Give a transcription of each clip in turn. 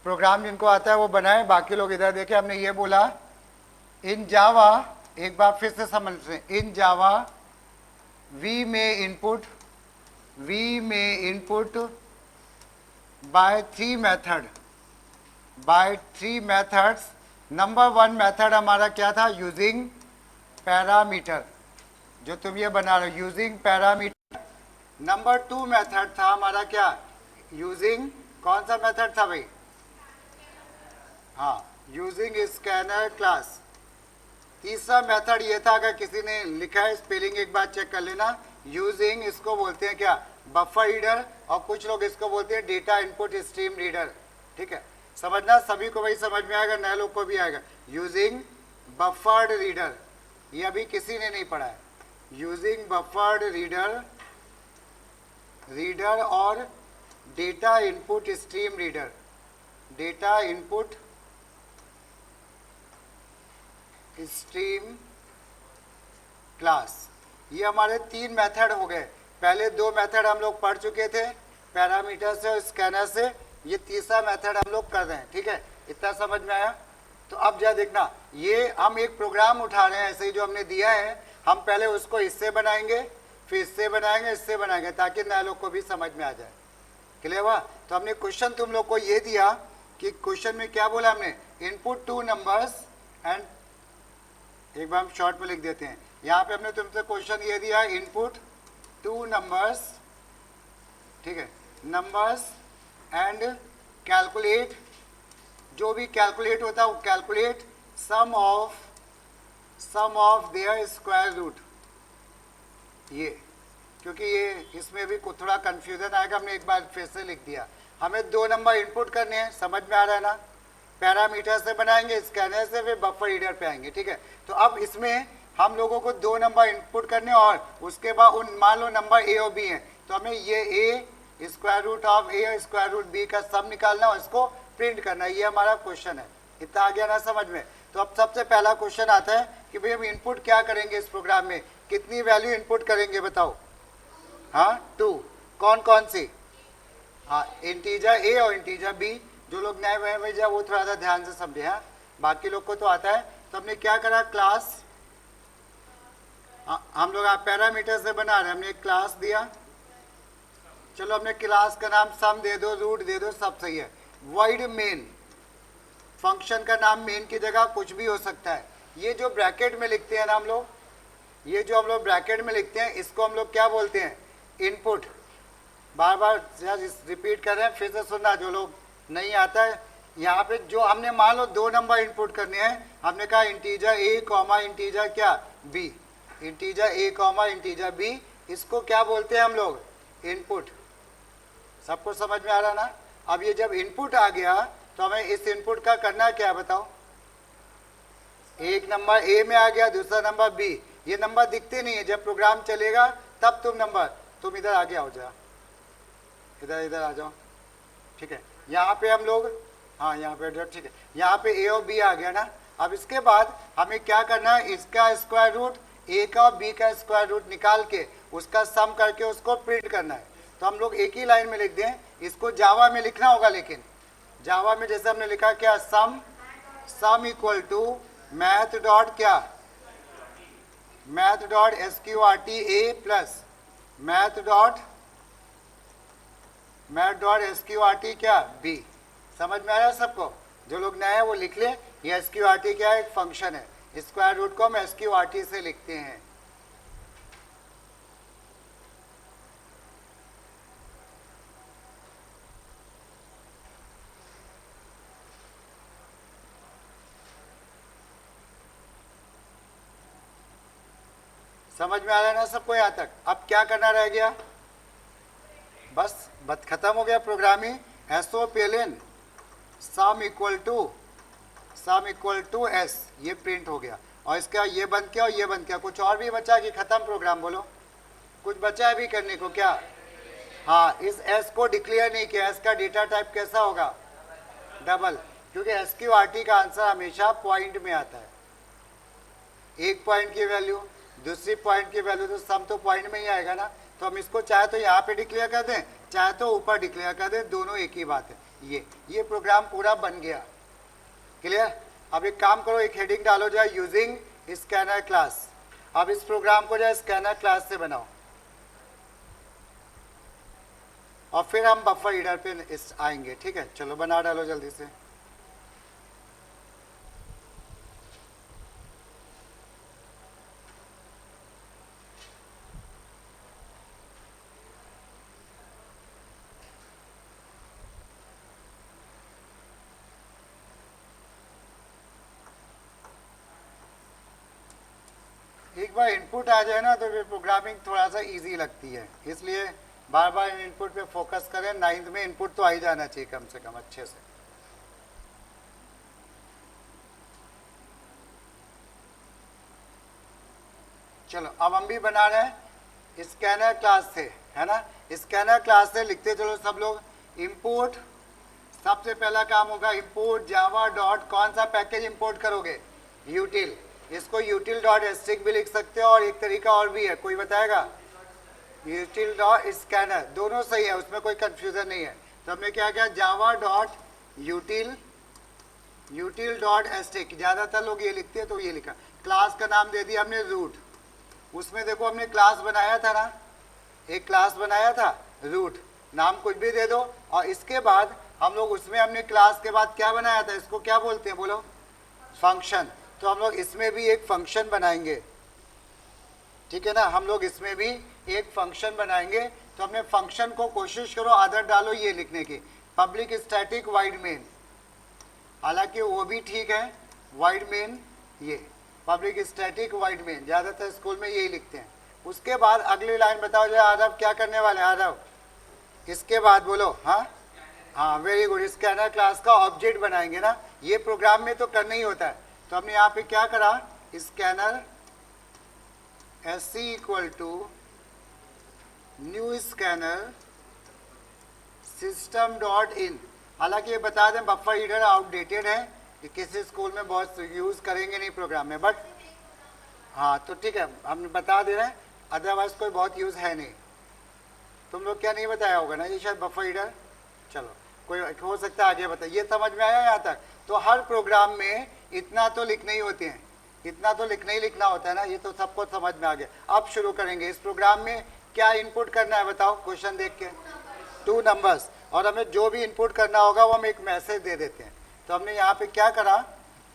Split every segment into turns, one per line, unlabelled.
Programme जिनको आता है वो बनाए, बाकी लोग इधर देखें। हमने ये बोला इन जावा, एक बार फिर से समझ लें, इन जावा वी में input by three methods. Number 1 method हमारा क्या था? यूजिंग पैरामीटर, जो तुम ये बना रहे हो, यूजिंग पैरामीटर। नंबर 2 मेथड था हमारा क्या? यूजिंग, कौन सा मेथड था भाई? हाँ, यूजिंग स्कैनर क्लास। तीसरा मेथड ये था, अगर किसी ने लिखा है स्पेलिंग एक बार चेक कर लेना, यूजिंग, इसको बोलते हैं क्या? बफर रीडर, और कुछ लोग इसको बोलते हैं डेटा इनपुट स्ट्रीम रीडर। ठीक है, समझना, सभी को भाई समझ में आएगा, नए लोग को भी आएगा। यूजिंग बफर्ड रीडर, ये अभी किसी ने नहीं पढ़ा है। यूजिंग बफर्ड रीडर और data input stream reader, data input stream class. ये हमारे 3 मेथड हो गए। पहले 2 मेथड हम लोग पढ़ चुके थे, पैरामीटर से और स्कैनर से। ये तीसरा मेथड हम लोग कर रहे हैं। ठीक है, इतना समझ में आया? तो अब जा देखना, ये हम एक प्रोग्राम उठा रहे हैं ऐसे ही जो हमने दिया है, हम पहले उसको इससे बनाएंगे, फिर इससे बनाएंगे, इससे बनाएंगे, ताकि नए लोग को भी समझ में आ जाए। क्लियर हुआ? तो हमने क्वेश्चन तुम लोग को ये दिया कि क्वेश्चन में क्या बोला हमने? इनपुट 2 नंबर्स एंड, एक बार हम शॉर्ट में लिख देते हैं। यहाँ पे हमने तुमसे क्वेश्चन ये दिया, इनपुट 2 नंबर्स, ठीक है, नंबर्स एंड कैलकुलेट, जो भी कैलकुलेट होता है वो calculate sum of their square root. ये क्योंकि ये इसमें भी कुछ थोड़ा कंफ्यूजन आएगा, हमने एक बार फिर से लिख दिया। हमें 2 नंबर इनपुट करने हैं, समझ में आ रहा है ना? पैरामीटर से बनाएंगे, स्कैनर से, फिर बफर रीडर पे आएंगे। ठीक है, तो अब इसमें हम लोगों को 2 नंबर इनपुट करने, और उसके बाद उन, मान लो नंबर ए और बी है, तो हमें ये ए स्क्वायर रूट ऑफ ए और स्क्वायर रूट बी का सम निकालना और इसको प्रिंट करना। ये हमारा क्वेश्चन है। इतना आ गया ना समझ में? तो अब सबसे पहला क्वेश्चन आता है कि भाई हम इनपुट क्या करेंगे इस प्रोग्राम में, कितनी वैल्यू इनपुट करेंगे बताओ? हाँ, 2। कौन कौन सी? हाँ, इंटीजर ए और इंटीजर बी। जो लोग नए हुए हैं वो थोड़ा सा ध्यान से समझे। हाँ, बाकी लोग को तो आता है। तो हमने क्या करा, क्लास, हम लोग आप पैरामीटर से बना रहे हैं, हमने एक क्लास दिया। चलो हमने क्लास का नाम सम दे दो, रूट दे दो, सब सही है। वॉइड मेन, फंक्शन का नाम मेन की जगह कुछ भी हो सकता है। ये जो ब्रैकेट में लिखते हैं ना हम लोग, ये जो हम लोग ब्रैकेट में लिखते हैं, इसको हम लोग क्या बोलते हैं? इनपुट। बार बार रिपीट कर रहे हैं, फिर से सुनना जो लोग नहीं आता है। यहाँ पे जो हमने मान लो 2 नंबर इनपुट करने हैं, हमने कहा इंटीजर ए कॉमा इंटीजर क्या? B. Integer a comma integer B, इसको क्या बोलते हैं हम लोग? इनपुट। सबको समझ में आ रहा ना? अब ये जब इनपुट आ गया तो हमें इस इनपुट का करना क्या है बताओ? एक नंबर ए में आ गया, दूसरा नंबर बी। ये नंबर दिखते नहीं है, जब प्रोग्राम चलेगा तब तुम इधर आगे आओ, जा इधर आ जाओ। ठीक है, यहाँ पे हम लोग, हाँ यहाँ पे, ठीक है, यहाँ पे ए और बी आ गया ना। अब इसके बाद हमें क्या करना है? इसका स्क्वायर रूट, ए का और बी का स्क्वायर रूट निकाल के उसका सम करके उसको प्रिंट करना है। तो हम लोग एक ही लाइन में लिख दें, इसको जावा में लिखना होगा, लेकिन जावा में जैसे हमने लिखा क्या? Sum equal to math dot क्या? Math dot sqrt A plus math dot sqrt क्या? बी। समझ में आया सबको? जो लोग नए हैं वो लिख ले, ये sqrt क्या है? एक फंक्शन है। स्क्वायर रूट को हम sqrt से लिखते हैं। समझ में आ रहा है ना सबको यहाँ तक? अब क्या करना रह गया? बस खत्म हो गया programming. SOPLN sum equal to S, ये प्रिंट हो गया, और इसका ये बंद किया और ये बंद किया। कुछ और भी बचा कि खत्म प्रोग्राम? बोलो, कुछ बचा है भी करने को क्या? हाँ, इस एस को डिक्लेयर नहीं किया। एस का डेटा टाइप कैसा होगा? डबल, क्योंकि SQRT का आंसर हमेशा पॉइंट में आता है। एक पॉइंट की वैल्यू, दूसरी पॉइंट की वैल्यू, तो सम तो पॉइंट में ही आएगा ना। तो हम इसको चाहे तो यहाँ पे डिक्लेयर कर दें, चाहे तो ऊपर डिक्लेयर कर दें, दोनों एक ही बात है। ये प्रोग्राम पूरा बन गया। क्लियर? अब एक काम करो, एक हेडिंग डालो जाए यूजिंग स्कैनर क्लास। अब इस प्रोग्राम को जाए स्कैनर क्लास से बनाओ और फिर हम बफर रीडर पे इस आएंगे। ठीक है, चलो बना डालो जल्दी से। एक बार इनपुट आ जाए ना तो फिर प्रोग्रामिंग थोड़ा सा इजी लगती है, इसलिए बार बार इनपुट पे फोकस करें। 9th में इनपुट तो आ ही जाना चाहिए कम से कम अच्छे से। चलो अब हम भी बना रहे हैं स्कैनर क्लास से, है ना। स्कैनर क्लास से लिखते चलो सब लोग। इंपोर्ट, सबसे पहला काम होगा इंपोर्ट जावा डॉट, कौन सा पैकेज इंपोर्ट करोगे? यूटिल। इसको यूटिल डॉट एस्ट्रिक भी लिख सकते हो और एक तरीका और भी है, कोई बताएगा? यूटिल डॉट स्कैनर, दोनों सही है, उसमें कोई कंफ्यूजन नहीं है। तो हमने क्या किया, Java dot util, util dot asterisk, ज़्यादातर लोग ये लिखते हैं तो ये लिखा। क्लास का नाम दे दिया हमने रूट। उसमें देखो हमने क्लास बनाया था ना, एक क्लास बनाया था रूट, नाम कुछ भी दे दो। और इसके बाद हम लोग उसमें हमने क्लास के बाद क्या बनाया था, इसको क्या बोलते हैं बोलो? फंक्शन। तो हम लोग इसमें भी एक फंक्शन बनाएंगे, ठीक है ना। हम लोग इसमें भी एक फंक्शन बनाएंगे। तो हमने फंक्शन को कोशिश करो आदत डालो ये लिखने की, पब्लिक स्टैटिक वाइड मेन। हालांकि वो भी ठीक है, वाइड मेन, ये पब्लिक स्टैटिक वाइड मेन, ज़्यादातर स्कूल में यही लिखते हैं। उसके बाद अगली लाइन बताओ जो आरव क्या करने वाले हैं? आरव इसके बाद बोलो। हाँ वेरी गुड, स्कैनर क्लास का ऑब्जेक्ट बनाएंगे ना, ये प्रोग्राम में तो करना ही होता है। तो हमने यहाँ पे क्या करा, scanner SC equal to new scanner system dot in. हालांकि ये बता दें बफर रीडर आउटडेटेड है, कि किसी स्कूल में बहुत यूज़ करेंगे नहीं प्रोग्राम में, बट हाँ तो ठीक है हम बता दे रहे हैं, अदरवाइज कोई बहुत यूज़ है नहीं। तुम लोग क्या नहीं बताया होगा ना ये शायद बफर रीडर। चलो कोई हो सकता है आगे बताए, ये समझ में आया यहाँ तक? तो हर प्रोग्राम में इतना तो लिखने ही होते हैं, इतना तो लिखना ही लिखना होता है ना, ये तो सबको समझ में आ गया। अब शुरू करेंगे। इस प्रोग्राम में क्या इनपुट करना है बताओ, क्वेश्चन देख के? 2 नंबर्स, और हमें जो भी इनपुट करना होगा वो हम एक मैसेज दे देते हैं। तो हमने यहाँ पे क्या करा,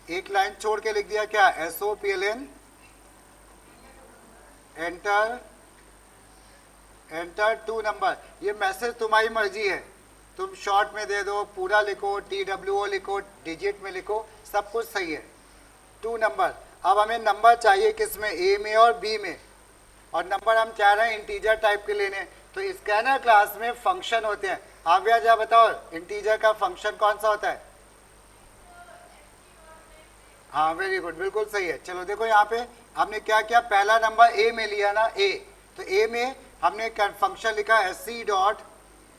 एक लाइन छोड़ के लिख दिया क्या, SOPLN एंटर, एंटर 2 नंबर। ये मैसेज तुम्हारी मर्जी है, तुम शॉर्ट में दे दो, पूरा लिखो, TWO लिखो, डिजिट में लिखो, सब कुछ सही है। 2 नंबर। अब हमें नंबर चाहिए किस में, A में और B में, और नंबर हम चाह रहे हैं इंटीजर टाइप के लेने। तो स्कैनर क्लास में फंक्शन होते हैं। आव्या जा बताओ इंटीजर का फंक्शन कौन सा होता है? हाँ वेरी गुड, बिल्कुल सही है। चलो देखो यहाँ पे हमने क्या किया, पहला नंबर A में लिया ना, A, तो A में हमने फंक्शन लिखा SC डॉट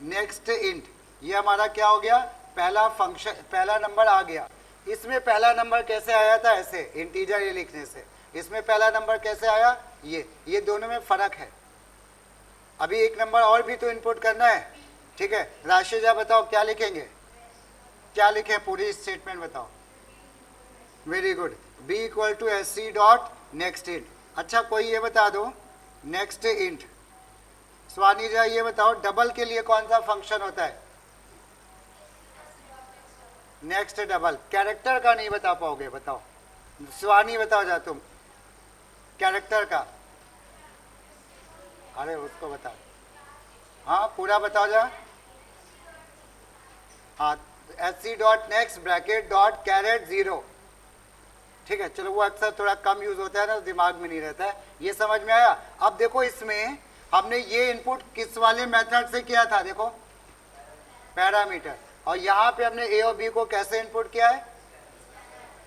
नेक्स्ट इंट। ये हमारा क्या हो गया, पहला फंक्शन, पहला नंबर आ गया। इसमें पहला नंबर कैसे आया था, ऐसे इंटीजर ये लिखने से। इसमें पहला नंबर कैसे आया, ये दोनों में फर्क है। अभी एक नंबर और भी तो इनपुट करना है, ठीक है। राशिजा बताओ क्या लिखेंगे, क्या लिखें, पूरी स्टेटमेंट बताओ। Very good, B equal to SC dot next int. अच्छा कोई ये बता दो नेक्स्ट इंट। स्वानी जा ये बताओ डबल के लिए कौन सा फंक्शन होता है? Next double. कैरेक्टर का नहीं बता पाओगे, बताओ स्वानी बताओ जा तुम, कैरेक्टर का। अरे उसको बताओ, हाँ पूरा बताओ जा। हाँ SC dot next bracket dot caret 0, ठीक है। चलो वो अक्सर थोड़ा कम यूज होता है ना, दिमाग में नहीं रहता है। ये समझ में आया? अब देखो इसमें हमने ये इनपुट किस वाले मेथड से किया था, देखो पैरामीटर, और यहाँ पे हमने A और B को कैसे इनपुट किया है,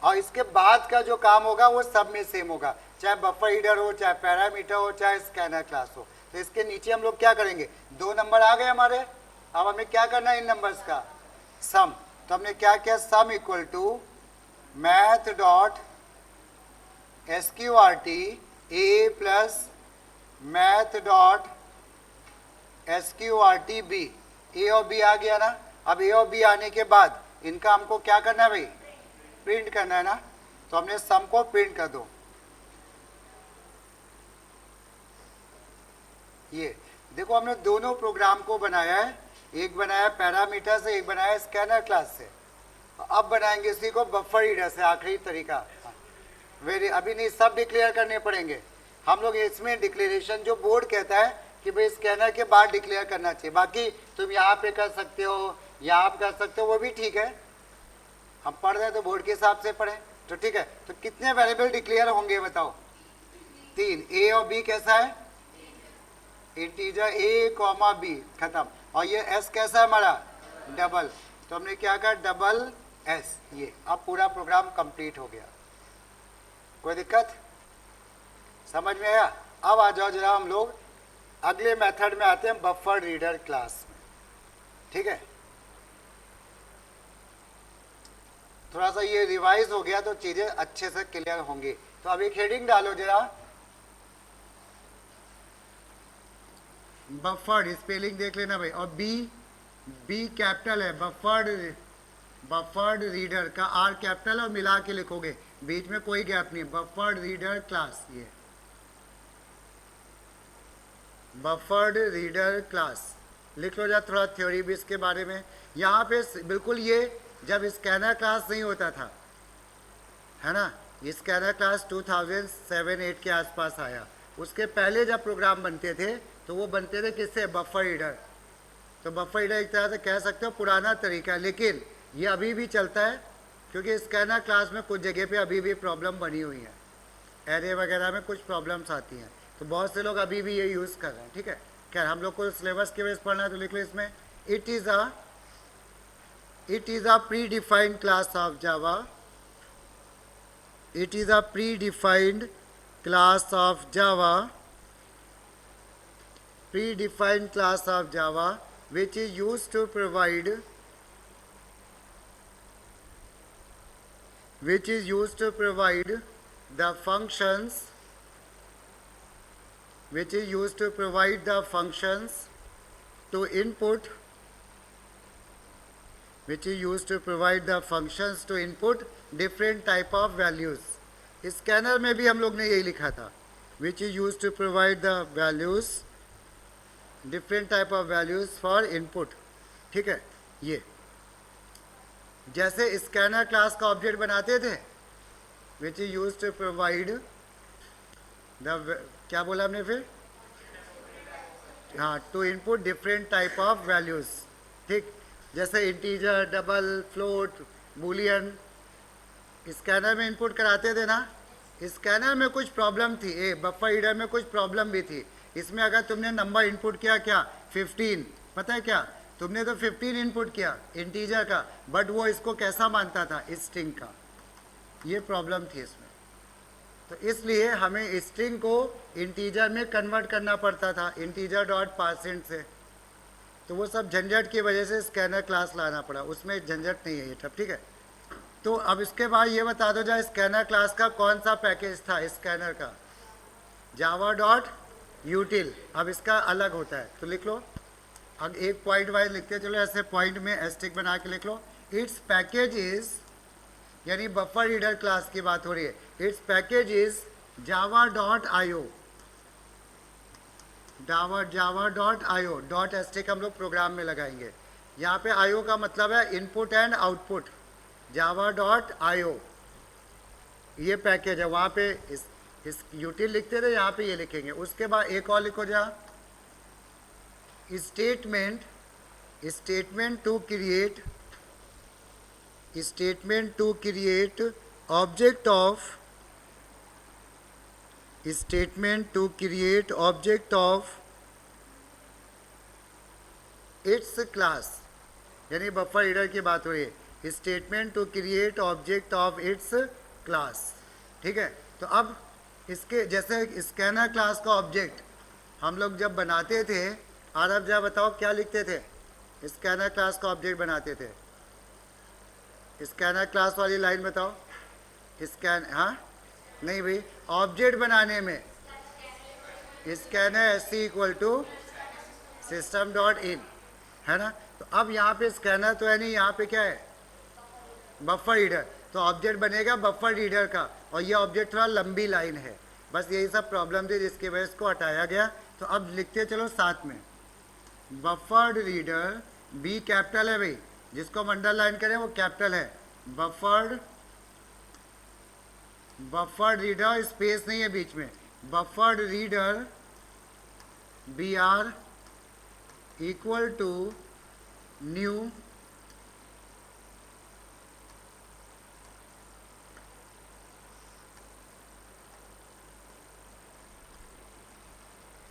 और इसके बाद का जो काम होगा वो सब में सेम होगा, चाहे बफर रीडर हो, चाहे पैरामीटर हो, चाहे स्कैनर क्लास हो। तो इसके नीचे हम लोग क्या करेंगे, 2 नंबर आ गए हमारे। अब हमें क्या करना है, इन नंबर्स का सम। तो हमने क्या किया, sum equal to math dot SQRT A plus math dot SQRT B। A और B आ गया ना। अब ए और बी आने के बाद इनका हमको क्या करना है भाई, प्रिंट करना है ना, तो हमने सम को प्रिंट कर दो। ये देखो हमने दोनों प्रोग्राम को बनाया है, एक बनाया पैरामीटर से, एक बनाया स्कैनर क्लास से। अब बनाएंगे इसी को बफर रीडर से, आखिरी तरीका। वेरी अभी नहीं, सब डिक्लेयर करने पड़ेंगे हम लोग। इसमें डिक्लेरेशन जो बोर्ड कहता है कि भाई स्कैनर के बाद डिक्लेयर करना चाहिए, बाकी तुम यहाँ पे कर सकते हो, यहाँ पे कर सकते हो, वो भी ठीक है। हम पढ़ रहे हैं तो बोर्ड के हिसाब से पढ़ें तो ठीक है। तो कितने वेरिएबल डिक्लेयर होंगे बताओ, 3। ए और बी कैसा है, इंटीजर ए कॉमा बी, खत्म। और ये एस कैसा है हमारा, डबल, तो हमने क्या कहा, डबल एस। ये अब पूरा प्रोग्राम कंप्लीट हो गया। कोई दिक्कत, समझ में आया? अब आ जाओ जरा हम लोग अगले मेथड में आते हैं, बफर रीडर क्लास में। ठीक है, थोड़ा सा ये रिवाइज हो गया तो चीजें अच्छे से क्लियर होंगी। तो अब एक हेडिंग डालो जरा, बफर्ड, स्पेलिंग देख लेना भाई। और बी कैपिटल है, बफर्ड रीडर का आर कैपिटल और मिला के लिखोगे, बीच में कोई गैप नहीं। बफर्ड रीडर क्लास, ये बफर्ड रीडर क्लास लिख लो जरा, थोड़ा थ्योरी भी इसके बारे में। यहाँ पे बिल्कुल ये जब स्कैनर क्लास नहीं होता था, है ना, ये स्कैनर क्लास 2007-8 के आसपास आया। उसके पहले जब प्रोग्राम बनते थे तो वो बनते थे किससे, बफर रीडर। तो बफर रीडर एक तरह से कह सकते हो पुराना तरीका, लेकिन ये अभी भी चलता है, क्योंकि स्कैनर क्लास में कुछ जगह पे अभी भी प्रॉब्लम बनी हुई है, एरे वगैरह में कुछ प्रॉब्लम्स आती हैं, तो बहुत से लोग अभी भी ये यूज़ कर रहे हैं। ठीक है, खैर हम लोग को सिलेबस के वजह से पढ़ना है तो लिख लो इसमें, it is a pre defined class of Java, it is a predefined class of Java, predefined class of Java which is used to provide the functions, which is used to provide the functions to input, which is used to provide the functions to input different type of values। Scanner में भी हम लोग ने यही लिखा था, which is used to provide the values, different type of values for input। ठीक है, ये जैसे स्कैनर क्लास का ऑब्जेक्ट बनाते थे, which is used to provide the, क्या बोला हमने फिर, हाँ, to input different type of values. ठीक, जैसे integer, double, float, boolean scanner में इनपुट कराते थे ना। स्कैनर में कुछ प्रॉब्लम थी, बफर रीडर में कुछ प्रॉब्लम भी थी। इसमें अगर तुमने नंबर इनपुट किया, क्या 15, पता है क्या, तुमने तो 15 इनपुट किया इंटीजर का, बट वो इसको कैसा मानता था, स्ट्रिंग का। ये प्रॉब्लम थी इसमें, तो इसलिए हमें स्ट्रिंग को इंटीजर में कन्वर्ट करना पड़ता था, इंटीजर डॉट पार्सेंट से। तो वो सब झंझट की वजह से स्कैनर क्लास लाना पड़ा, उसमें झंझट नहीं है ये सब। ठीक है, तो अब इसके बाद ये बता दो जाए स्कैनर क्लास का कौन सा पैकेज था स्कैनर का, जावा डॉट यूटिल। अब इसका अलग होता है, तो लिख लो, अब एक पॉइंट वाइज लिखते चलो, ऐसे पॉइंट में एस्टिक बना के लिख लो। इट्स पैकेज इज, यानी बफर रीडर क्लास की बात हो रही है, it's package is Java dot IO, Java dot IO, dot asterisk हम लोग प्रोग्राम में लगाएंगे। यहाँ पे आईओ का मतलब है input and output, Java dot IO ये पैकेज है। वहाँ पे इस यूटिल लिखते थे, यहाँ पे ये लिखेंगे। उसके बाद एक और लिखो जा, statement to create, statement to create object of, statement to create object of its class, यानी बफर रीडर की बात हो रही है, statement to create object of its class. ठीक है, तो अब इसके जैसे स्कैनर क्लास का ऑब्जेक्ट हम लोग जब बनाते थे, और अब जरा बताओ क्या लिखते थे, स्कैनर क्लास का ऑब्जेक्ट बनाते थे, स्कैनर क्लास वाली लाइन बताओ। स्कैन, हाँ नहीं भाई, ऑब्जेक्ट बनाने में scanner S C equal to system dot in, है ना। तो अब यहाँ पे स्कैनर तो है नहीं, यहाँ पे क्या है, बफर रीडर, तो ऑब्जेक्ट बनेगा बफर रीडर का, और ये ऑब्जेक्ट थोड़ा लंबी लाइन है। बस यही सब प्रॉब्लम थी जिसकी वजह से इसको हटाया गया। तो अब लिखते चलो साथ में, बफर्ड रीडर, बी कैपिटल है भाई, जिसको हम अंडरलाइन करें वो कैपिटल है, बफर्ड रीडर, स्पेस नहीं है बीच में, buffered reader B R equal to new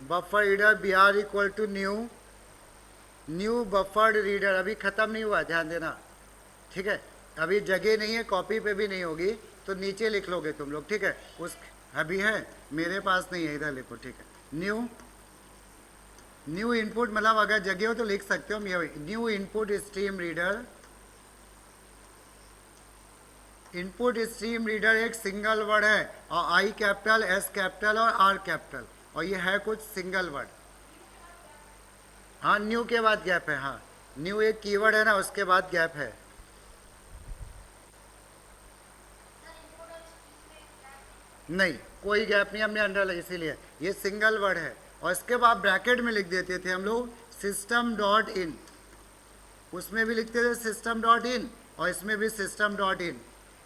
buffer reader B R equal to new buffered reader. अभी ख़त्म नहीं हुआ, ध्यान देना, ठीक है, अभी जगह नहीं है, कॉपी पे भी नहीं होगी, तो नीचे लिख लोगे तुम लोग, ठीक है। उस अभी है, मेरे पास नहीं है, इधर लिखो, ठीक है। न्यू इनपुट, मतलब अगर जगह हो तो लिख सकते हो, new input stream reader. Input stream reader एक सिंगल वर्ड है, और आई कैपिटल, एस कैपिटल और आर कैपिटल, और ये है कुछ सिंगल वर्ड। हाँ, न्यू के बाद गैप है, हाँ, न्यू एक कीवर्ड है ना, उसके बाद गैप है। नहीं, कोई गैप नहीं, हमने अंडर, इसीलिए ये सिंगल वर्ड है। और इसके बाद ब्रैकेट में लिख देते थे हम लोग सिस्टम डॉट इन, उसमें भी लिखते थे सिस्टम डॉट इन, और इसमें भी सिस्टम डॉट इन।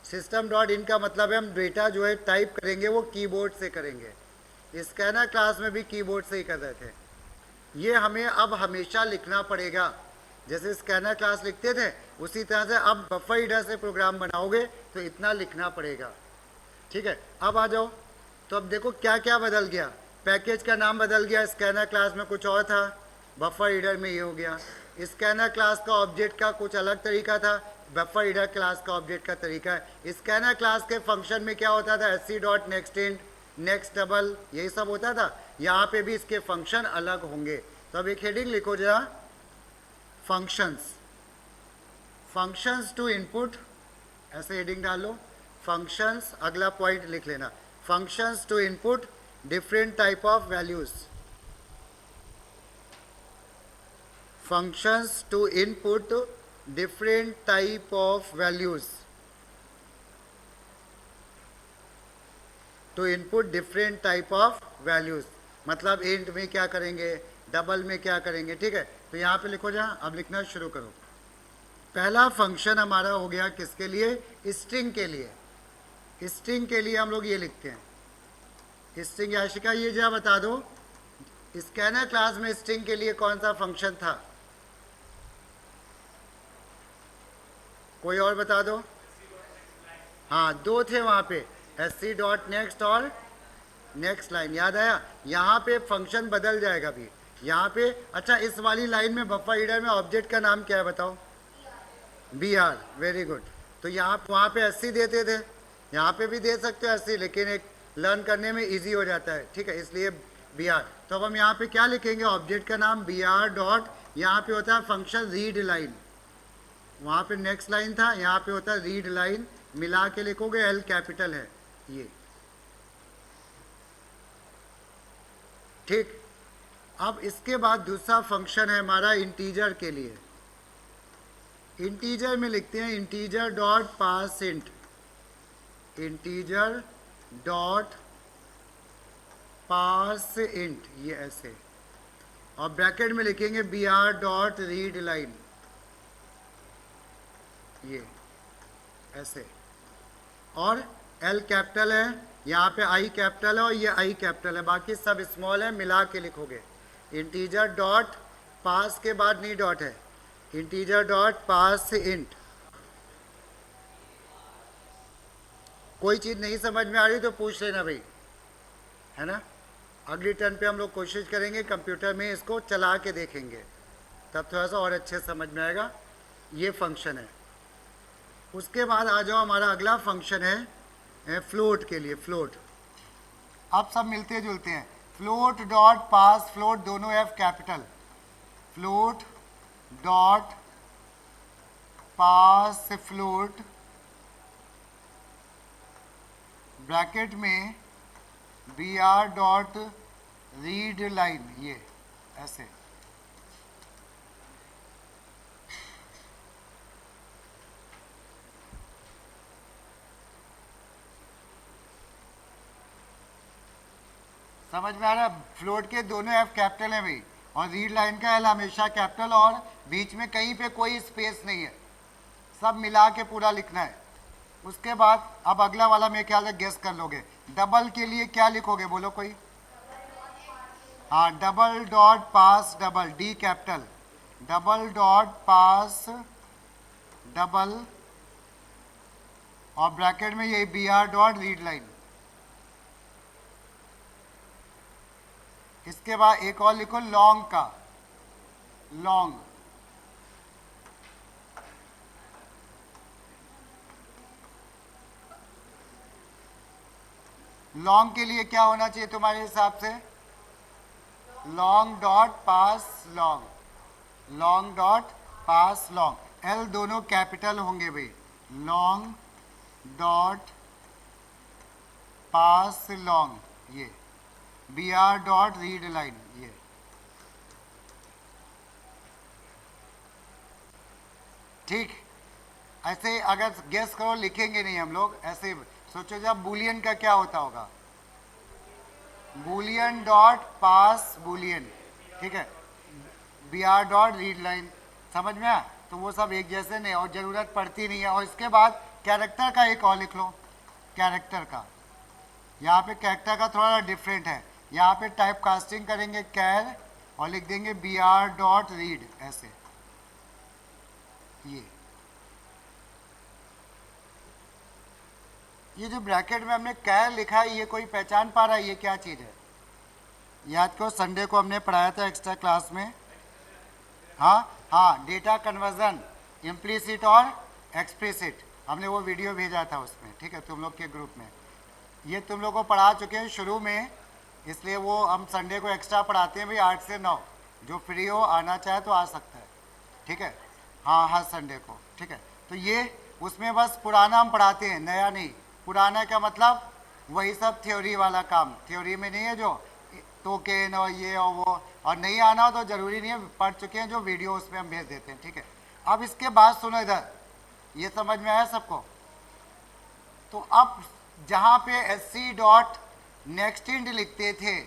सिस्टम डॉट इन का मतलब है हम डेटा जो है टाइप करेंगे वो कीबोर्ड से करेंगे। स्कैनर क्लास में भी कीबोर्ड से ही कर रहे थे, ये हमें अब हमेशा लिखना पड़ेगा। जैसे स्कैनर क्लास लिखते थे उसी तरह से अब बफर रीडर से प्रोग्राम बनाओगे तो इतना लिखना पड़ेगा, ठीक है। अब आ जाओ, तो अब देखो क्या क्या बदल गया। पैकेज का नाम बदल गया, स्कैनर क्लास में कुछ और था, बफर रीडर में ये हो गया। स्कैनर क्लास का ऑब्जेक्ट का कुछ अलग तरीका था, बफर रीडर क्लास का ऑब्जेक्ट का तरीका है। स्कैनर क्लास के फंक्शन में क्या होता था, S C dot next int, next double, यही सब होता था। यहाँ पे भी इसके फंक्शन अलग होंगे। तो अब एक हेडिंग लिखो जरा, फंक्शंस टू इनपुट, ऐसे हेडिंग डालो, फंक्शंस, अगला पॉइंट लिख लेना, functions to input different type of values, functions to input different type of values, to input different type of values, मतलब इंट में क्या करेंगे, डबल में क्या करेंगे, ठीक है। तो यहाँ पे लिखो जहाँ, अब लिखना शुरू करो। पहला फंक्शन हमारा हो गया किसके लिए, स्ट्रिंग के लिए। स्ट्रिंग के लिए हम लोग ये लिखते हैं, स्ट्रिंग। याशिका ये जरा बता दो, स्कैनर क्लास में स्ट्रिंग के लिए कौन सा फंक्शन था, कोई और बता दो। हाँ, दो थे वहाँ पे, एस सी डॉट नेक्स्ट और नेक्स्ट लाइन, याद आया। यहाँ पे फंक्शन बदल जाएगा भी, यहाँ पे। अच्छा, इस वाली लाइन में बफर रीडर में ऑब्जेक्ट का नाम क्या है बताओ, बी आर, वेरी गुड। तो यहाँ वहाँ पे एस सी देते थे, यहाँ पे भी दे सकते हो एस सी, लेकिन एक लर्न करने में इजी हो जाता है, ठीक है, इसलिए बी आर। तो अब हम यहाँ पे क्या लिखेंगे, ऑब्जेक्ट का नाम बी आर डॉट, यहाँ पे होता है फंक्शन रीड लाइन, वहाँ पे नेक्स्ट लाइन था, यहाँ पे होता है रीड लाइन, मिला के लिखोगे, एल कैपिटल है ये, ठीक। अब इसके बाद दूसरा फंक्शन है हमारा इंटीजर के लिए। इंटीजर में लिखते हैं integer dot parse int, integer dot parse int, ये ऐसे, और ब्रैकेट में लिखेंगे B R dot read line, ये ऐसे, और एल कैपिटल है, यहाँ पे आई कैपिटल है और ये आई कैपिटल है, बाकी सब स्मॉल है, मिला के लिखोगे। इंटीजर डॉट पास के बाद नहीं डॉट है, इंटीजर डॉट पास इंट। कोई चीज़ नहीं समझ में आ रही तो पूछ लेना भाई, है ना। अगली टर्न पे हम लोग कोशिश करेंगे कंप्यूटर में इसको चला के देखेंगे, तब थोड़ा सा और अच्छे समझ में आएगा। ये फंक्शन है। उसके बाद आ जाओ, हमारा अगला फंक्शन है फ्लोट के लिए, फ्लोट। अब सब मिलते जुलते हैं, फ्लोट डॉट पास फ्लोट, दोनों F capital, float dot parse float, bracket में B R dot read line, ये ऐसे। समझ में आ रहा है? फ्लोट के दोनों एफ कैपिटल है भाई, और रीड लाइन का एल हमेशा कैपिटल, और बीच में कहीं पे कोई स्पेस नहीं है, सब मिला के पूरा लिखना है। उसके बाद अब अगला वाला मेरे ख्याल से गेस कर लोगे। डबल के लिए क्या लिखोगे, बोलो कोई? हाँ, double dot parse double, D capital, double dot parse double, और ब्रैकेट में ये B R dot read line. इसके बाद एक और लिखो लॉन्ग का, लॉन्ग। लॉन्ग के लिए क्या होना चाहिए तुम्हारे हिसाब से? Long dot parse long, long dot parse long, L दोनों कैपिटल होंगे भाई। लॉन्ग डॉट पास लॉन्ग, ये B R dot read line, ये ठीक। ऐसे अगर गेस करो, लिखेंगे नहीं हम लोग, ऐसे सोचो जब बुलियन का क्या होता होगा, बुलियन डॉट पास बुलियन, ठीक है, B R dot read line, समझ में आया? तो वो सब एक जैसे नहीं, और ज़रूरत पड़ती नहीं है। और इसके बाद कैरेक्टर का एक और लिख लो, कैरेक्टर का। यहाँ पे कैरेक्टर का थोड़ा डिफरेंट है, यहाँ पे टाइप कास्टिंग करेंगे कैर, और लिख देंगे बी आर डॉट रीड, ऐसे। ये जो ब्रैकेट में हमने कैर लिखा है, ये कोई पहचान पा रहा है ये क्या चीज़ है? याद करो, संडे को हमने पढ़ाया था एक्स्ट्रा क्लास में। हाँ, डेटा कन्वर्जन, इम्प्लिसिट और एक्सप्लिसिट, हमने वो वीडियो भेजा था उसमें, ठीक है, तुम लोग के ग्रुप में। ये तुम लोग को पढ़ा चुके हैं शुरू में, इसलिए वो हम संडे को एक्स्ट्रा पढ़ाते हैं भाई, 8 से 9। जो फ्री हो, आना चाहे तो आ सकता है, ठीक है। हाँ, हर संडे को, ठीक है। तो ये उसमें बस पुराना हम पढ़ाते हैं, नया नहीं। पुराना का मतलब वही सब थ्योरी वाला काम, थ्योरी में नहीं है जो टोकन और ये और वो, और नहीं आना हो तो ज़रूरी नहीं है, पढ़ चुके हैं जो वीडियो, उसमें हम भेज देते हैं, ठीक है। अब इसके बाद सुनो इधर, ये समझ में आया सबको? तो अब जहाँ पे एससी डॉट नेक्स्ट इंड लिखते थे,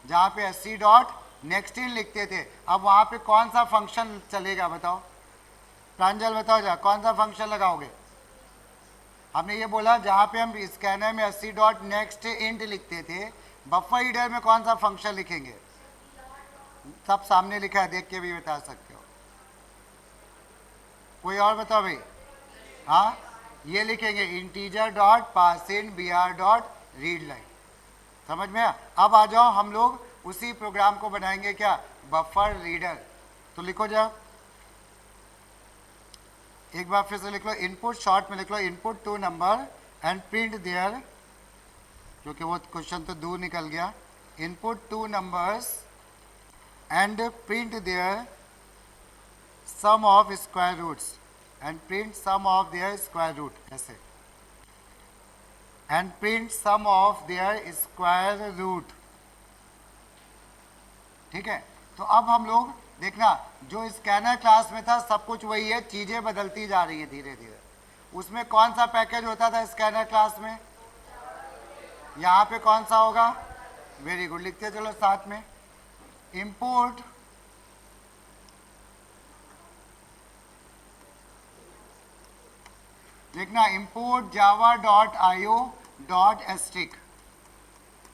जहाँ पे एससी डॉट नेक्स्ट इंड लिखते थे, अब वहाँ पे कौन सा फंक्शन चलेगा बताओ? प्रांजल बताओ जा, कौन सा फंक्शन लगाओगे? हमने ये बोला जहाँ पे हम स्कैनर में एससी डॉट नेक्स्ट इंड लिखते थे, बफर रीडर में कौन सा फंक्शन लिखेंगे? सब सामने लिखा है, देख के भी बता सकते हो। कोई और बताओ भाई? हाँ, ये लिखेंगे integer dot parse int B R dot read line, समझ में आया? अब आ जाओ, हम लोग उसी प्रोग्राम को बनाएंगे क्या? Buffer reader. तो लिखो जाओ, एक बार फिर से लिख लो, इनपुट शॉर्ट में लिख लो, input 2 number and print their, क्योंकि वो क्वेश्चन तो दूर निकल गया। Input 2 numbers and print their sum of square roots, and print sum of their square root, ऐसे, and print sum of their square root, ठीक है। तो अब हम लोग देखना, जो स्कैनर क्लास में था सब कुछ वही है, चीज़ें बदलती जा रही है धीरे धीरे। उसमें कौन सा पैकेज होता था स्कैनर क्लास में? यहाँ पे कौन सा होगा? वेरी गुड, लिखते चलो साथ में, इंपोर्ट लिखना, import Java dot IO dot asterisk.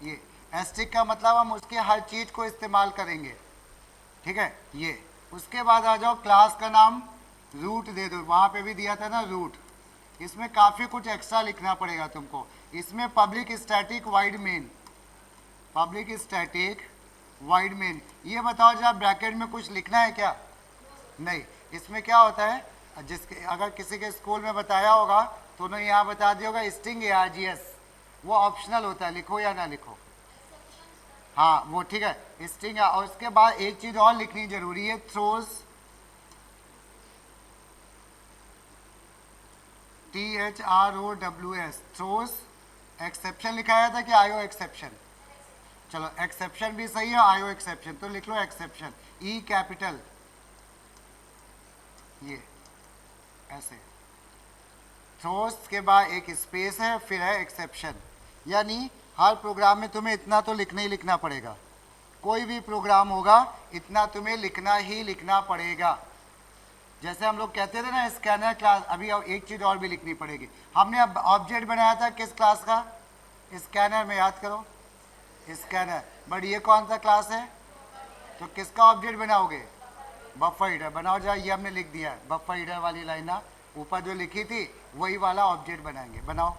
ये एस्टिक का मतलब हम उसके हर चीज़ को इस्तेमाल करेंगे, ठीक है। ये उसके बाद आ जाओ, क्लास का नाम रूट दे दो, वहाँ पे भी दिया था ना रूट। इसमें काफ़ी कुछ एक्स्ट्रा लिखना पड़ेगा तुमको। इसमें public static wide main, public static wide main, ये बताओ जरा ब्रैकेट में कुछ लिखना है क्या? नहीं। इसमें क्या होता है, जिसके अगर किसी के स्कूल में बताया होगा तो उन्होंने यहाँ बता दिया होगा स्ट्रिंग ARGS, वो ऑप्शनल होता है, लिखो या ना लिखो। हाँ वो ठीक है, स्ट्रिंग। और उसके बाद एक चीज़ और लिखनी जरूरी है, थ्रोज, THROWS, थ्रोज एक्सेप्शन लिखाया था कि IO एक्सेप्शन? चलो एक्सेप्शन भी सही है, IO एक्सेप्शन, तो लिख लो एक्सेप्शन, E कैपिटल, ये ऐसे। थ्रोज के बाद एक स्पेस है, फिर है एक्सेप्शन, यानी हर प्रोग्राम में तुम्हें इतना तो लिखना ही लिखना पड़ेगा, कोई भी प्रोग्राम होगा इतना तुम्हें लिखना ही लिखना पड़ेगा। जैसे हम लोग कहते थे ना स्कैनर क्लास, अभी एक चीज़ और भी लिखनी पड़ेगी। हमने अब ऑब्जेक्ट बनाया था किस क्लास का? स्कैनर में, याद करो स्कैनर। बट ये कौन सा क्लास है? तो किसका ऑब्जेक्ट बनाओगे? बफर रीडर बनाओ। जरा ये हमने लिख दिया है, बफर रीडर वाली लाइन ना ऊपर जो लिखी थी वही वाला ऑब्जेक्ट बनाएंगे। बनाओ।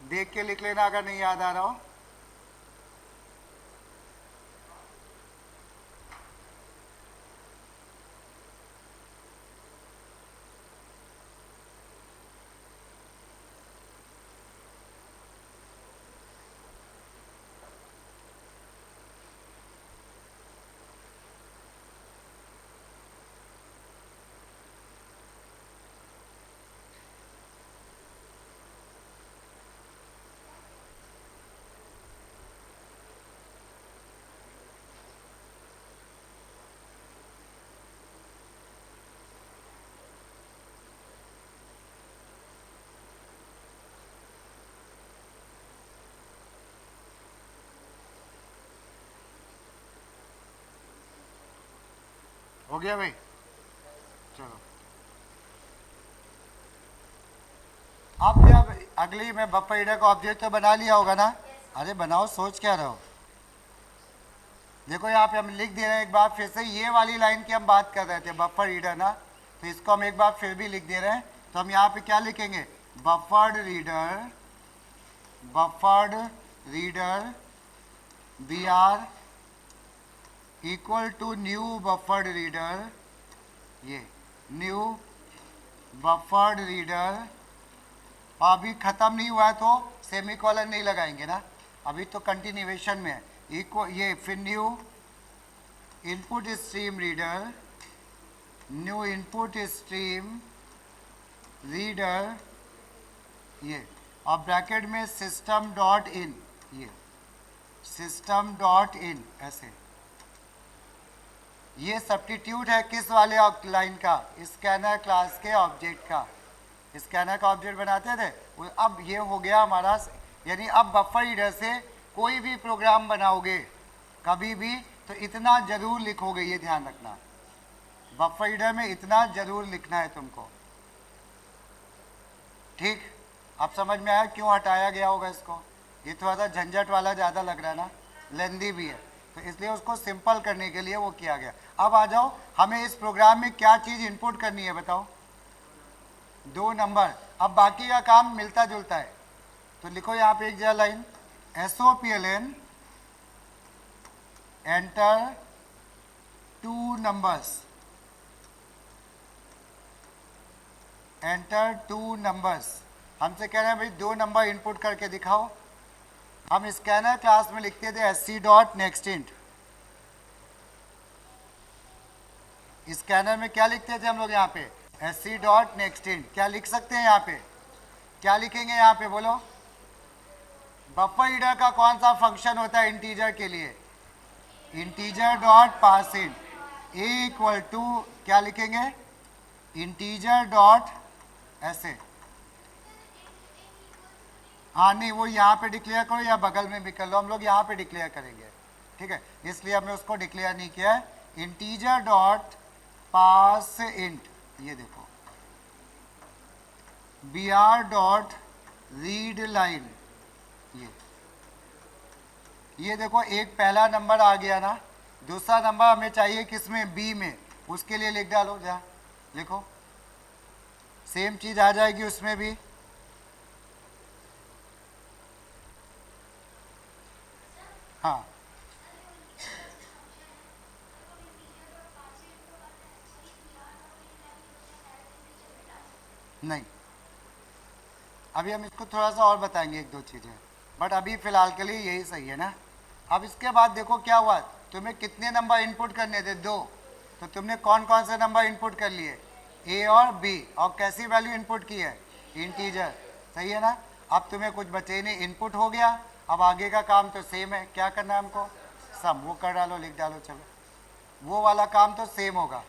देख के लिख लेना अगर नहीं याद आ रहा हो। हो गया भाई? चलो अब जब अगली में बफर रीडर का ऑब्जेक्ट तो बना लिया होगा ना? अरे बनाओ, सोच क्या रहे हो? देखो यहाँ पे हम लिख दे रहे हैं एक बार फिर से, ये वाली लाइन की हम बात कर रहे थे बफर रीडर ना, तो इसको हम एक बार फिर भी लिख दे रहे हैं। तो हम यहाँ पे क्या लिखेंगे? Buffered reader, buffered reader B R equal to new buffered reader, ये न्यू बफर्ड रीडर। अभी ख़त्म नहीं हुआ है तो सेमीकोलन नहीं लगाएंगे ना, अभी तो कंटिन्यूएशन में है। इक्वल ये फिर new input stream reader, new input stream reader, ये और ब्रैकेट में सिस्टम डॉट इन, ये सिस्टम डॉट इन ऐसे। ये सब्स्टिट्यूट है किस वाले लाइन का? स्कैनर क्लास के ऑब्जेक्ट का। स्कैनर का ऑब्जेक्ट बनाते थे, अब ये हो गया हमारा। यानी अब बफर रीडर से कोई भी प्रोग्राम बनाओगे कभी भी तो इतना जरूर लिखोगे, ये ध्यान रखना। बफर रीडर में इतना जरूर लिखना है तुमको, ठीक? अब समझ में आया क्यों हटाया गया होगा इसको? ये थोड़ा सा झंझट वाला ज़्यादा लग रहा है ना, लेंदी भी है, तो इसलिए उसको सिंपल करने के लिए वो किया गया। अब आ जाओ, हमें इस प्रोग्राम में क्या चीज़ इनपुट करनी है बताओ? 2 नंबर। अब बाकी का काम मिलता जुलता है, तो लिखो यहाँ पे एक जगह line, SOPLN enter 2 numbers, enter 2 numbers. हमसे कह रहे हैं भाई 2 नंबर इनपुट करके दिखाओ। हम स्कैनर क्लास में लिखते थे SC dot next int. Scanner में क्या लिखते थे हम लोग यहाँ पे? SC dot next int. क्या लिख सकते हैं यहाँ पे? क्या लिखेंगे यहाँ पे बोलो? बफर रीडर का कौन सा फंक्शन होता है इंटीजर के लिए? Integer dot parse in A equal to क्या लिखेंगे? इंटीजर डॉट ऐसे। हाँ नहीं, वो यहाँ पे डिक्लेयर करो या बगल में भी कर लो, हम लोग यहाँ पे डिक्लेयर करेंगे, ठीक है? इसलिए हमने उसको डिक्लेयर नहीं किया है। इंटीजर डॉट पास इंट, ये देखो br डॉट रीड लाइन, ये देखो एक पहला नंबर आ गया ना, दूसरा नंबर हमें चाहिए किसमें? बी में, उसके लिए लिख डालो, जहाँ लिखो सेम चीज आ जाएगी उसमें भी। हाँ नहीं, अभी हम इसको थोड़ा सा और बताएंगे, 1-2 चीज़ें, बट अभी फ़िलहाल के लिए यही सही है ना। अब इसके बाद देखो क्या हुआ, तुम्हें कितने नंबर इनपुट करने थे? 2। तो तुमने कौन कौन से नंबर इनपुट कर लिए? ए और बी। और कैसी वैल्यू इनपुट की है? इंटीजर, सही है ना? अब तुम्हें कुछ बचे ही नहीं, इनपुट हो गया। अब आगे का काम तो सेम है, क्या करना है हमको? सम, वो कर डालो, लिख डालो, चलो वो वाला काम तो सेम होगा।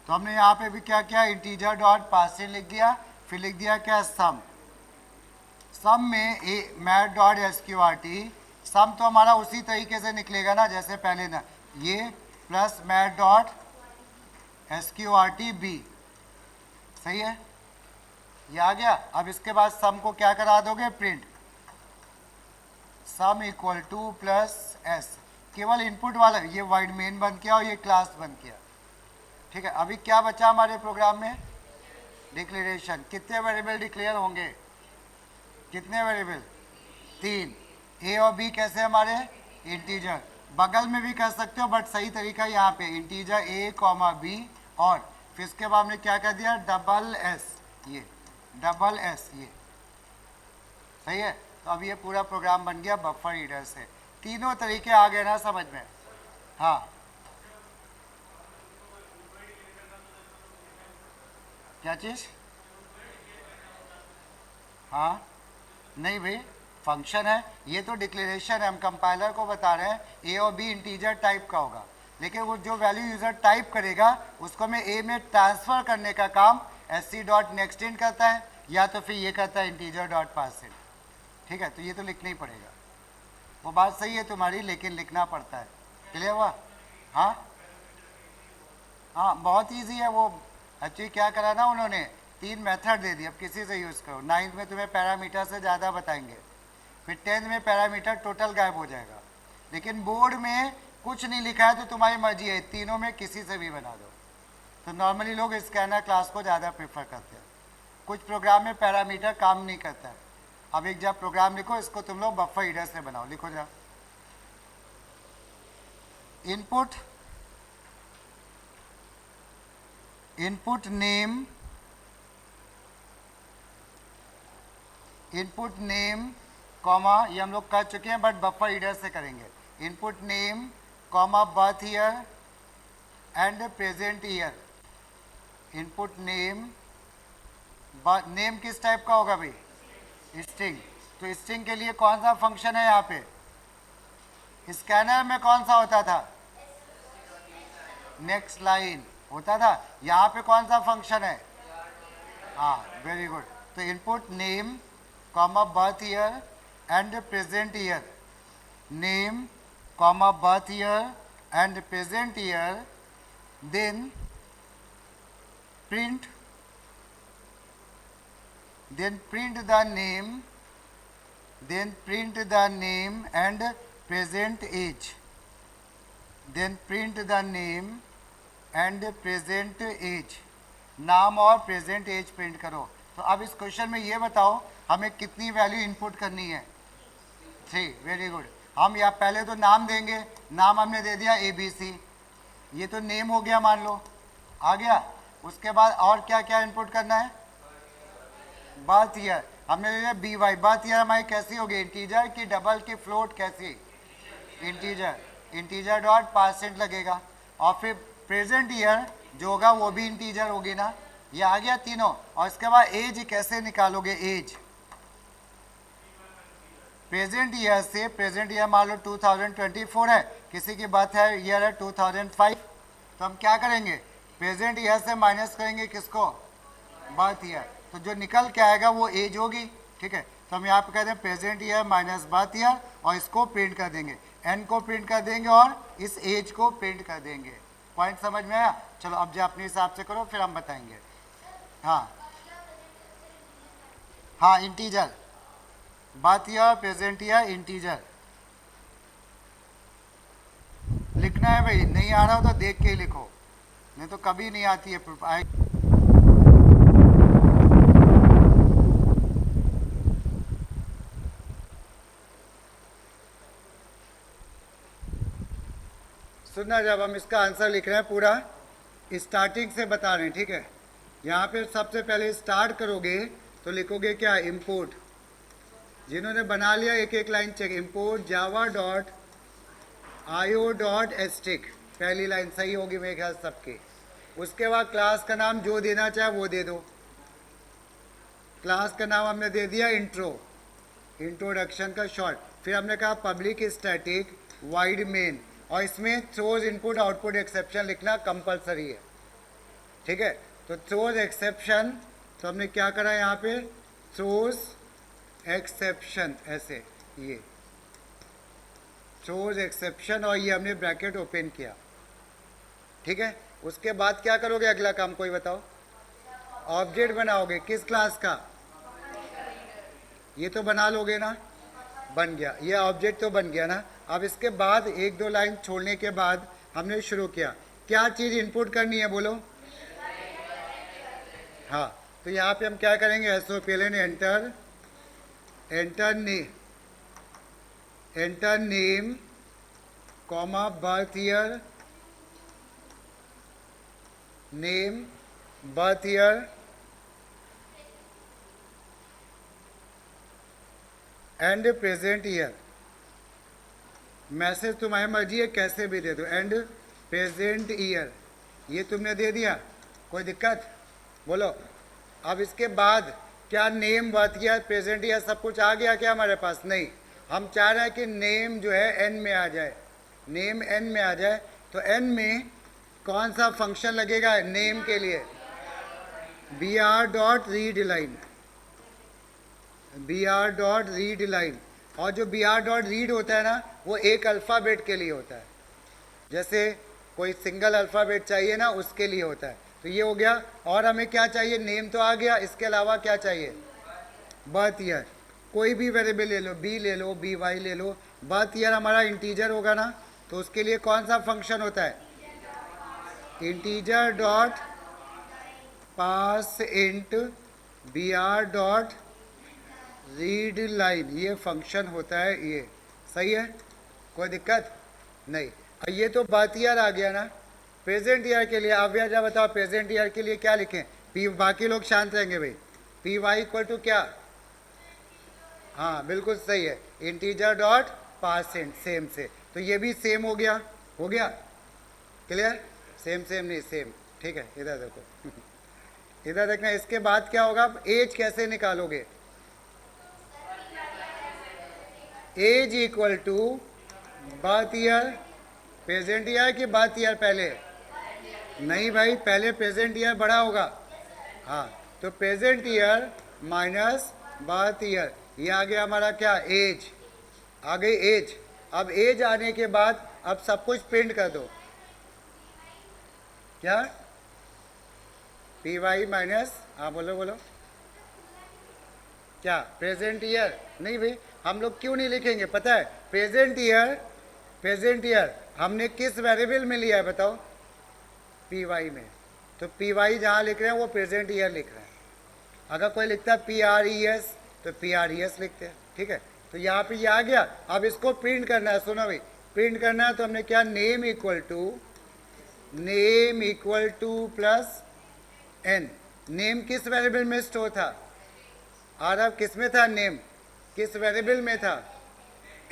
तो हमने यहाँ पे भी क्या किया, इंटीजर डॉट पासिंग लिख दिया, फिर लिख दिया क्या, सम। सम में मैथ डॉट SQRT, सम तो हमारा उसी तरीके से निकलेगा ना जैसे पहले ना, ये plus math dot SQRT B, सही है, ये आ गया। अब इसके बाद सम को क्या करा दोगे, print, some equal to plus S, केवल इनपुट वाला, ये वाइड मेन बन किया और ये क्लास बन किया, ठीक है। अभी क्या बचा हमारे प्रोग्राम में, डिक्लेरेशन। कितने वेरिएबल डिक्लेयर होंगे, कितने वेरिएबल, 3। ए और बी कैसे हमारे, इंटीजर, बगल में भी कर सकते हो बट सही तरीका यहाँ पे इंटीजर ए कॉमा बी, और फिर इसके बाद हमने क्या कर दिया, डबल एस, ये डबल एस, ये सही है। तो अब ये पूरा प्रोग्राम बन गया बफर रीडर से। तीनों तरीके आ गए ना समझ में, हाँ। क्या चीज़, हाँ नहीं भाई, फंक्शन है ये, तो डिक्लेरेशन है, हम कंपाइलर को बता रहे हैं ए और बी इंटीजर टाइप का होगा, लेकिन वो जो वैल्यू यूज़र टाइप करेगा उसको मैं ए में ट्रांसफ़र करने का काम SC डॉट नेक्स्ट इन करता है, या तो फिर ये करता है इंटीजर डॉट पासिंग, ठीक है। तो ये तो लिखना ही पड़ेगा, वो बात सही है तुम्हारी, लेकिन लिखना पड़ता है, क्लियर हुआ, हाँ हाँ बहुत ईजी है वो। एक्चुअली क्या करा ना उन्होंने, 3 मेथड दे दी, अब किसी से यूज़ करो। 9th में तुम्हें पैरामीटर से ज़्यादा बताएंगे, फिर 10th में पैरामीटर टोटल गायब हो जाएगा, लेकिन बोर्ड में कुछ नहीं लिखा है तो तुम्हारी मर्जी है, तीनों में किसी से भी बना दो। तो नॉर्मली लोग स्कैनर क्लास को ज़्यादा प्रेफर करते हैं, कुछ प्रोग्राम में पैरामीटर काम नहीं करता है। अब एक जब प्रोग्राम लिखो, इसको तुम लोग बफर रीडर से बनाओ, लिखो जा, input, input name, input name comma, ये हम लोग कर चुके हैं बट बफर रीडर से करेंगे, input name comma birth year and present year, input name, name किस टाइप का होगा भाई, स्ट्रिंग। तो स्ट्रिंग के लिए कौन सा फंक्शन है यहाँ पे, स्कैनर में कौन सा होता था, नेक्स्ट लाइन होता था, यहाँ पे कौन सा फंक्शन है, हाँ वेरी गुड। तो input name comma birth year and present year, name comma birth year and present year, then print, then print the name, then print the name and present age, then print the name and present age, नाम और present as print करो। तो अब इस question में ये बताओ हमें कितनी वैल्यू इनपुट करनी है, 3, वेरी गुड। हम यहाँ पहले तो नाम देंगे, नाम हमने दे दिया ABC, ये तो नेम हो गया मान लो, आ गया। उसके बाद और क्या क्या इनपुट करना है, बर्थ ईयर हमने ले लिया BY, बर्थ ईयर हमारी कैसी होगी, इंटीजर की डबल की फ्लोट, कैसी, इंटीजर, इंटीजर डॉट परसेंट लगेगा, और फिर प्रेजेंट ईयर जो होगा वो भी इंटीजर होगी ना, ये आ गया तीनों। और इसके बाद एज कैसे निकालोगे, एज प्रेजेंट ईयर से, प्रेजेंट ईयर मान लो 2024 है, किसी की बर्थ है ईयर है 2005, तो हम क्या करेंगे, प्रेजेंट ईयर से माइनस करेंगे किसको, बर्थ ईयर, तो जो निकल के आएगा वो एज होगी, ठीक है। तो हम यहाँ पे कहते हैं present year minus birth year, और इसको प्रिंट कर देंगे, एन को प्रिंट कर देंगे और इस एज को प्रिंट कर देंगे। पॉइंट समझ में आया, चलो अब जो अपने हिसाब से करो फिर हम बताएंगे। हाँ हाँ integer, birth year present year integer लिखना है भाई, नहीं आ रहा हो तो देख के ही लिखो, नहीं तो कभी नहीं आती है। सुनना, जब हम इसका आंसर लिख रहे हैं पूरा स्टार्टिंग से बता रहे हैं, ठीक है। यहाँ पे सबसे पहले स्टार्ट करोगे तो लिखोगे क्या, इंपोर्ट, जिन्होंने बना लिया एक एक line check, import Java dot IO dot asterisk, पहली लाइन सही होगी मेरे ख्याल सबकी। उसके बाद क्लास का नाम जो देना चाहे वो दे दो, क्लास का नाम हमने दे दिया इंट्रो, इंट्रोडक्शन का शॉर्ट। फिर हमने कहा पब्लिक स्टैटिक वाइड मेन, और इसमें थ्रोज इनपुट आउटपुट एक्सेप्शन लिखना कंपलसरी है, ठीक है, तो थ्रोज एक्सेप्शन, तो हमने क्या करा यहाँ पे, थ्रोज एक्सेप्शन, ऐसे ये थ्रोज एक्सेप्शन, और ये हमने ब्रैकेट ओपन किया। ठीक है, उसके बाद क्या करोगे अगला काम, कोई बताओ? ऑब्जेक्ट बनाओगे, किस क्लास का? ये तो बना लोगे ना, बन गया, ये ऑब्जेक्ट तो बन गया ना। अब इसके बाद एक दो लाइन छोड़ने के बाद हमने शुरू किया, क्या चीज़ इनपुट करनी है बोलो? हाँ, तो यहाँ पे हम क्या करेंगे, SOPLN enter, enter name comma birth year, name birth year and present year. Message तुम्हारी मर्जी है, कैसे भी दे दो, एंड प्रेजेंट ईयर, ये तुमने दे दिया, कोई दिक्कत? बोलो। अब इसके बाद क्या name birth year present year सब कुछ आ गया क्या हमारे पास? नहीं, हम चाह रहे हैं कि नेम जो है एन में आ जाए, नेम एन में आ जाए। तो एन में कौन सा फंक्शन लगेगा नेम के लिए? br.readLine, br.readLine। और जो br.read होता है ना, वो एक अल्फ़ाबेट के लिए होता है, जैसे कोई सिंगल अल्फ़ाबेट चाहिए ना, उसके लिए होता है। तो ये हो गया। और हमें क्या चाहिए, नेम तो आ गया, इसके अलावा क्या चाहिए? Birth year. कोई भी वेरिएबल ले लो, बी ले लो, by ले लो, बर्थ ईयर हमारा इंटीजर होगा ना, तो उसके लिए कौन सा फंक्शन होता है? Integer dot parse int br.readLine, ये फंक्शन होता है, ये सही है, कोई दिक्कत नहीं। ये तो बर्थ ईयर आ गया ना। प्रेजेंट ईयर के लिए अब यह बताओ, प्रेजेंट ईयर के लिए क्या लिखें? पी, बाकी लोग शांत रहेंगे भाई, py इक्वल टू क्या? हाँ बिल्कुल सही है, इंटीजर डॉट पार्सेंट, सेम से, तो ये भी सेम हो गया, हो गया क्लियर? सेम सेम नहीं सेम, ठीक है। इधर देखो इधर देखना, इसके बाद क्या होगा? एज कैसे निकालोगे? Age equal to birth year, present year कि बर्थ ईयर पहले? नहीं भाई, पहले प्रेजेंट ईयर बड़ा होगा। हाँ, तो present year minus birth year, ये आ गया हमारा क्या? एज आ गई, एज। अब एज आने के बाद अब सब कुछ प्रिंट कर दो, क्या? py माइनस, हाँ बोलो बोलो, क्या? Present year? नहीं भाई, हम लोग क्यों नहीं लिखेंगे पता है? प्रेजेंट ईयर हमने किस वेरिएबल में लिया है बताओ? py में। तो py जहाँ लिख रहे हैं वो प्रेजेंट ईयर लिख रहे हैं। अगर कोई लिखता है PRES तो PRES लिखते हैं, ठीक है। तो यहाँ पे ये आ गया। अब इसको प्रिंट करना है, सुनो भाई, प्रिंट करना है तो हमने क्या? Name equal to plus N. Name किस वेरिएबल में स्टोर था? आरब किस में था? नेम किस वेरिएबल में था?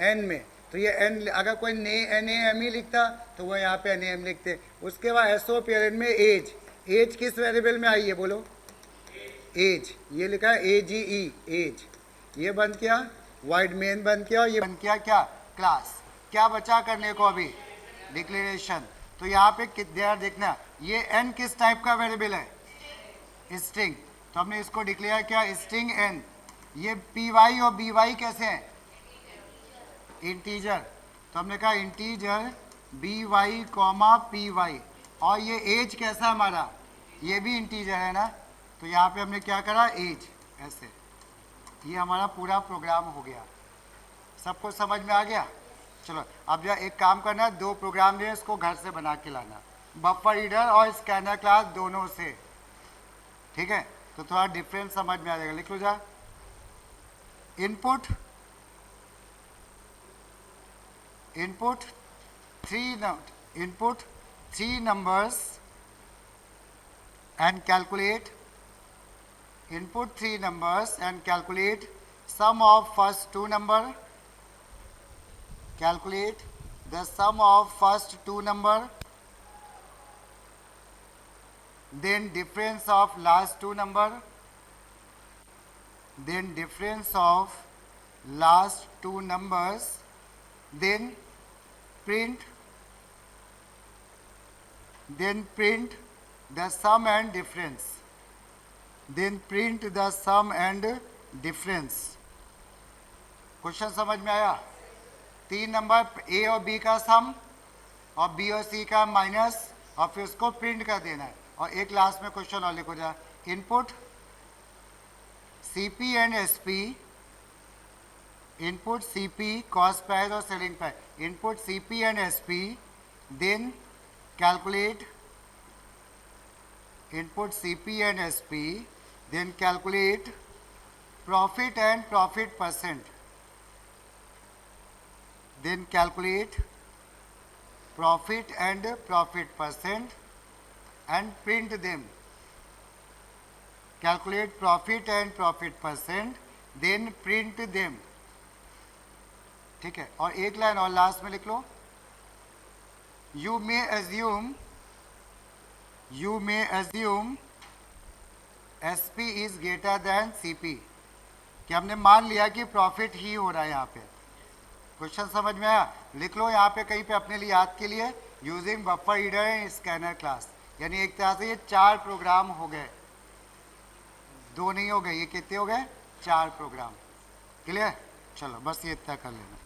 एन में। तो ये एन, अगर कोई NAME लिखता तो वो यहाँ पे NAM लिखते। उसके बाद SOPLN में एज किस वेरिएबल में आई है बोलो? एज, ये लिखा है AGE, एज, ये बंद किया, वाइड मेन बंद किया, और ये बंद किया क्या? क्लास। क्या बचा करने को अभी? डिक्लेरेशन। तो यहाँ पे कितना देखना, ये n किस टाइप का वेरिएबल है? स्ट्रिंग। तो हमने इसको डिक्लेयर किया स्ट्रिंग n। ये py और by कैसे हैं? इंटीजर। तो हमने कहा इंटीजर by कॉमा py। और ये एज कैसा हमारा? ये भी इंटीजर है ना, तो यहाँ पे हमने क्या करा? एज, ऐसे। ये हमारा पूरा प्रोग्राम हो गया। सबको समझ में आ गया? चलो अब यह एक काम करना, दो प्रोग्राम जो है इसको घर से बना के लाना, बफर रीडर और स्कैनर क्लास दोनों से, ठीक है। तो थोड़ा डिफरेंस समझ में आ जाएगा। लिख लो जा, input three numbers and calculate, input 3 numbers and calculate sum of first two number, calculate the sum of first two number, then difference of last two number, then difference of last two numbers, then print the sum and difference, then print the sum and difference। Question समझ में आया? 3 number A और B का सम और B और सी का minus और फिर उसको प्रिंट कर देना है। और एक लास्ट में क्वेश्चन और लिखो जा, input CP and SP, input CP cost price और selling price, input CP and SP, then calculate input CP and SP, then calculate profit and profit percent, then calculate profit and profit percent and print them, calculate profit and profit percent, then print them। ठीक है, और एक line और last में लिख लो, you may assume SP is greater than CP, कि हमने मान लिया कि प्रॉफिट ही हो रहा है। यहाँ पे क्वेश्चन समझ में आया? लिख लो यहाँ पे कहीं पे अपने लिए याद के लिए, using buffer reader and scanner class. यानी एक तरह से ये 4 प्रोग्राम हो गए, 2 नहीं हो गए, ये कितने हो गए? 4 प्रोग्राम। क्लियर? चलो बस ये इतना कर लेना।